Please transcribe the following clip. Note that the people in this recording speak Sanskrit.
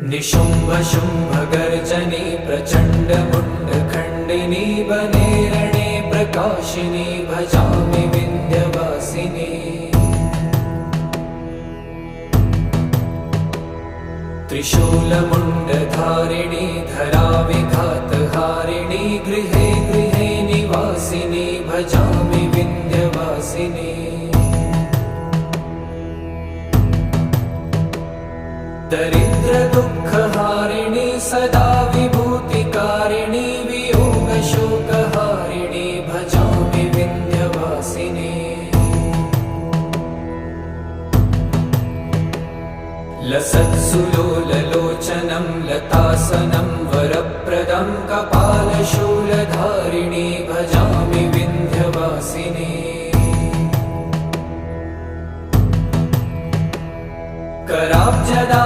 निशुम्भ शुम्भ गर्जनी प्रचण्ड मुण्डखण्डिनी वने रणे प्रकाशिनी भजामि विन्ध्यवासिनी। त्रिशूलमुण्डधारिणी धराविघातहारिणी गृहे गृहे निवासिनी भजामि विन्ध्यवासिनी। दरिद्र दुःखहारिणी सदा विभूतिकारिणी वियोगशोकहारिणी भजामि विन्ध्यवासिनी। लसत्सुलोललोचनं लतासनं वरप्रदं कपालशूलधारिणी भजामि विन्ध्यवासिनी। कराब्जदा